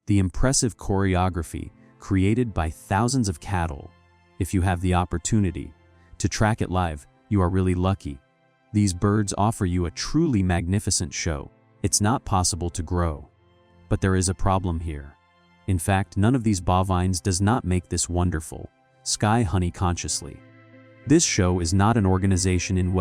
the impressive choreography created by thousands of cattle. If you have the opportunity to track it live, you are really lucky. These birds offer you a truly magnificent show. It's not possible to grow. But there is a problem here. In fact, none of these bovines does not make this wonderful sky honey consciously. This show is not an organization in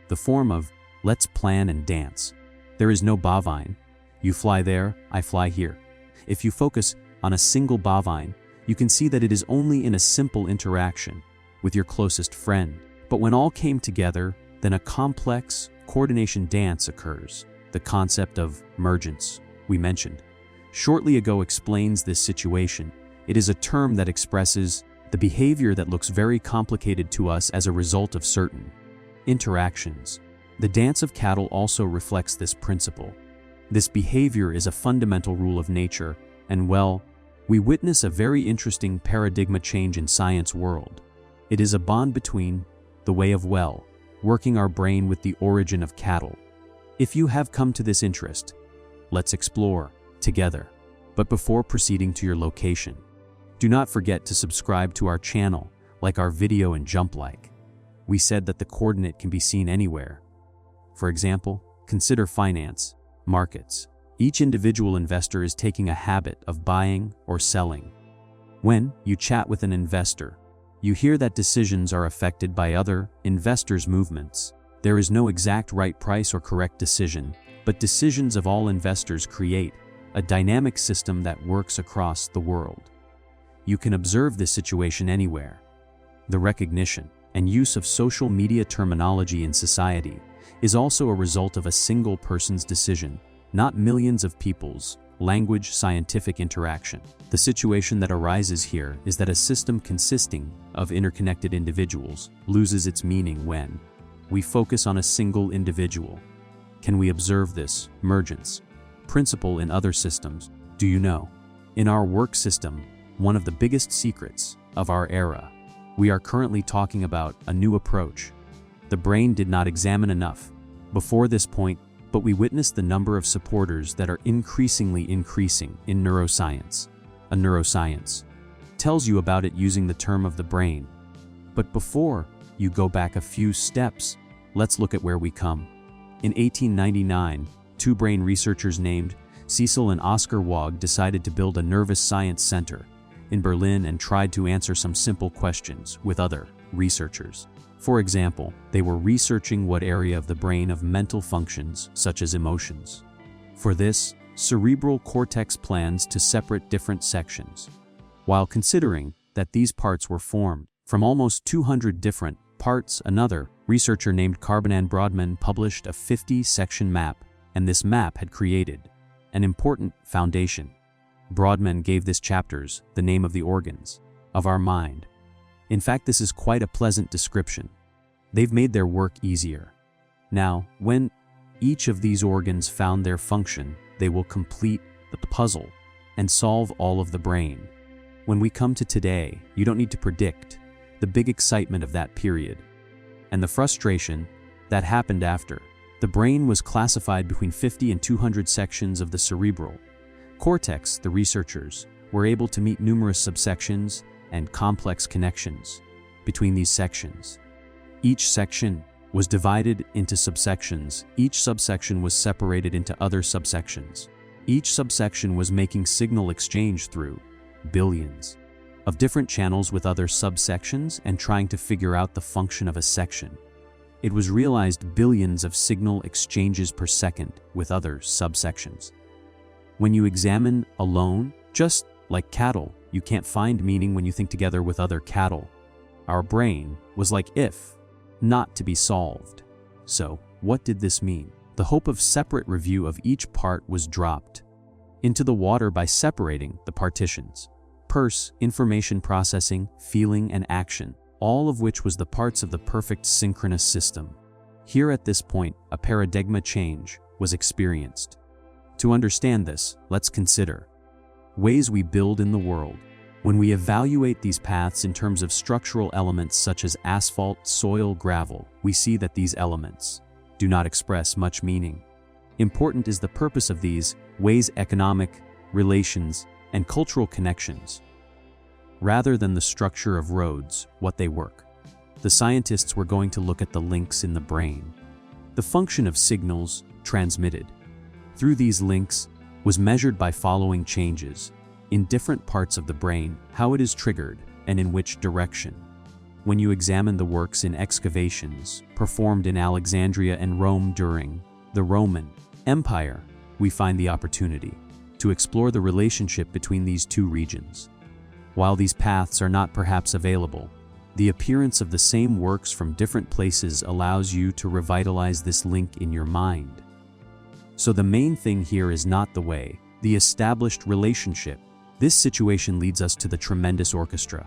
the form of let's plan and dance. There is no bovine. You fly there, I fly here. If you focus on a single bovine, you can see that it is only in a simple interaction with your closest friend. But when all came together, then a complex coordination dance occurs. The concept of emergence we mentioned shortly ago explains this situation. It is a term that expresses the behavior that looks very complicated to us as a result of certain interactions. The dance of cattle also reflects this principle. This behavior is a fundamental rule of nature, and we witness a very interesting paradigm change in science world. It is a bond between the way of working our brain with the origin of cattle. If you have come to this interest, let's explore together. But before proceeding to your location, do not forget to subscribe to our channel, like our video and jump like. We said that the coordinate can be seen anywhere. For example, consider finance, markets. Each individual investor is taking a habit of buying or selling. When you chat with an investor, you hear that decisions are affected by other investors' movements. There is no exact right price or correct decision, but decisions of all investors create a dynamic system that works across the world. You can observe this situation anywhere. The recognition and use of social media terminology in society is also a result of a single person's decision, not millions of people's scientific interaction. The situation that arises here is that a system consisting of interconnected individuals loses its meaning when we focus on a single individual. Can we observe this emergence principle in other systems? Do you know? In our work system, one of the biggest secrets of our era, we are currently talking about a new approach. The brain did not examine enough before this point, but we witnessed the number of supporters that are increasingly increasing in neuroscience. A neuroscience tells you about it using the term of the brain. But before you go back a few steps, let's look at where we come. In 1899, two brain researchers named Cecil and Oscar Wog decided to build a nervous science center in Berlin and tried to answer some simple questions with other researchers. For example, they were researching what area of the brain of mental functions, such as emotions. For this, cerebral cortex plans to separate different sections. While considering that these parts were formed from almost 200 different parts, another researcher named Carbanan Brodmann published a 50-section map, and this map had created an important foundation. Brodmann gave this chapters the name of the organs of our mind. In fact, this is quite a pleasant description. They've made their work easier. Now, when each of these organs found their function, they will complete the puzzle and solve all of the brain. When we come to today, you don't need to predict the big excitement of that period and the frustration that happened after. The brain was classified between 50 and 200 sections of the cerebral cortex. The researchers were able to meet numerous subsections and complex connections between these sections. Each section was divided into subsections. Each subsection was separated into other subsections. Each subsection was making signal exchange through billions of different channels with other subsections and trying to figure out the function of a section. It was realized billions of signal exchanges per second with other subsections. When you examine alone, just like cattle, you can't find meaning when you think together with other cattle. Our brain was like if, not to be solved. So, what did this mean? The hope of separate review of each part was dropped into the water by separating the partitions. Information processing, feeling, and action, all of which was the parts of the perfect synchronous system. Here at this point, a paradigm change was experienced. To understand this, let's consider ways we build in the world. When we evaluate these paths in terms of structural elements such as asphalt, soil, gravel, we see that these elements do not express much meaning. Important is the purpose of these ways: economic, relations, and cultural connections. Rather than the structure of roads, what they work. The scientists were going to look at the links in the brain. The function of signals transmitted through these links was measured by following changes in different parts of the brain, how it is triggered, and in which direction. When you examine the works in excavations performed in Alexandria and Rome during the Roman Empire, we find the opportunity to explore the relationship between these two regions. While these paths are not perhaps available, the appearance of the same works from different places allows you to revitalize this link in your mind. So the main thing here is not the way, the established relationship. This situation leads us to the tremendous orchestra.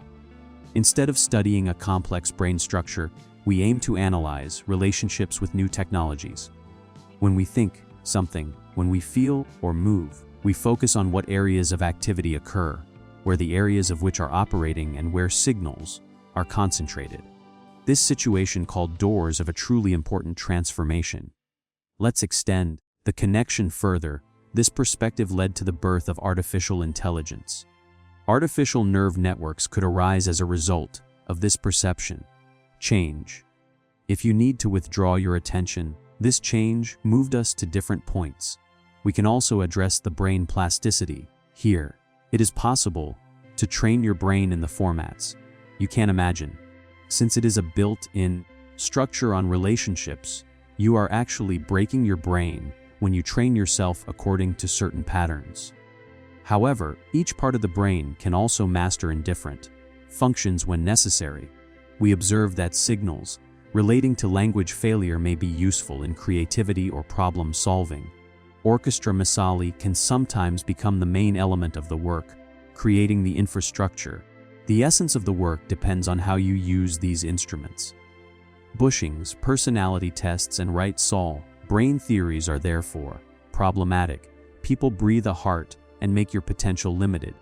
Instead of studying a complex brain structure, we aim to analyze relationships with new technologies. When we think something, when we feel or move, we focus on what areas of activity occur, where the areas of which are operating and where signals are concentrated. This situation called doors of a truly important transformation. Let's extend the connection further. This perspective led to the birth of artificial intelligence. Artificial nerve networks could arise as a result of this perception change. If you need to withdraw your attention, this change moved us to different points. We can also address the brain plasticity. Here, it is possible to train your brain in the formats you can't imagine. Since it is a built-in structure on relationships, you are actually breaking your brain when you train yourself according to certain patterns. However, each part of the brain can also master in different functions when necessary. We observe that signals relating to language failure may be useful in creativity or problem solving. Orchestra misali can sometimes become the main element of the work, creating the infrastructure. The essence of the work depends on how you use these instruments. Bushings, personality tests, and right-sol brain theories are therefore problematic. People breathe a heart and make your potential limited.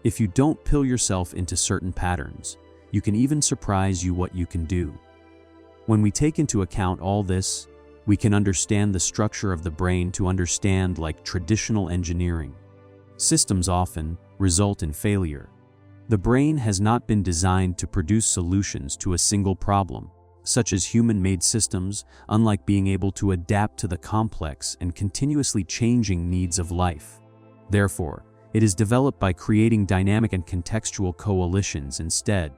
If you don't pill yourself into certain patterns, you can even surprise you what you can do. When we take into account all this, we can understand the structure of the brain to understand like traditional engineering. Systems often result in failure. The brain has not been designed to produce solutions to a single problem, such as human-made systems, unlike being able to adapt to the complex and continuously changing needs of life. Therefore, it is developed by creating dynamic and contextual coalitions instead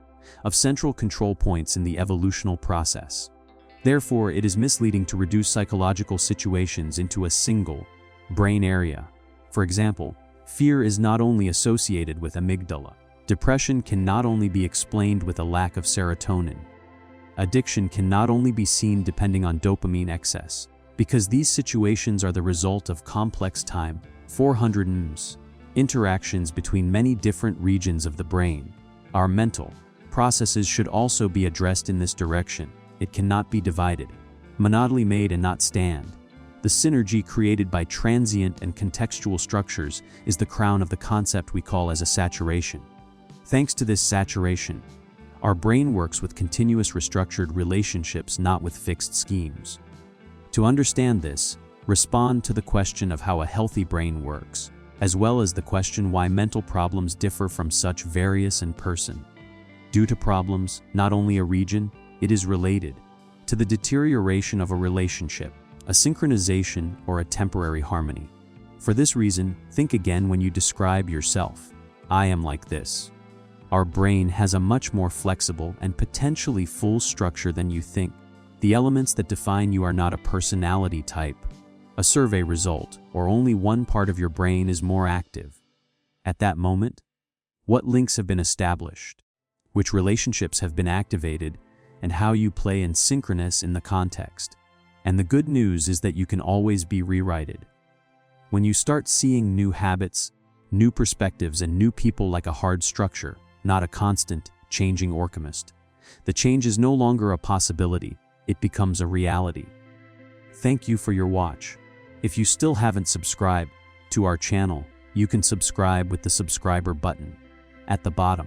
of central control points in the evolutional process. Therefore, it is misleading to reduce psychological situations into a single brain area. For example, fear is not only associated with amygdala. Depression can not only be explained with a lack of serotonin. Addiction can not only be seen depending on dopamine excess, because these situations are the result of complex time, 400 interactions between many different regions of the brain. Our mental processes should also be addressed in this direction. It cannot be divided, monodly made and not stand. The synergy created by transient and contextual structures is the crown of the concept we call as a saturation. Thanks to this saturation, our brain works with continuous restructured relationships, not with fixed schemes. To understand this, respond to the question of how a healthy brain works, as well as the question why mental problems differ from such various in person. Due to problems, not only a region, it is related to the deterioration of a relationship, a synchronization, or a temporary harmony. For this reason, think again when you describe yourself. I am like this. Our brain has a much more flexible and potentially full structure than you think. The elements that define you are not a personality type, a survey result, or only one part of your brain is more active. At that moment, what links have been established, which relationships have been activated, and how you play in synchronous in the context. And the good news is that you can always be rewrited. When you start seeing new habits, new perspectives, and new people like a hard structure, not a constant, changing alchemist, the change is no longer a possibility, it becomes a reality. Thank you for your watch. If you still haven't subscribed to our channel, you can subscribe with the subscriber button at the bottom.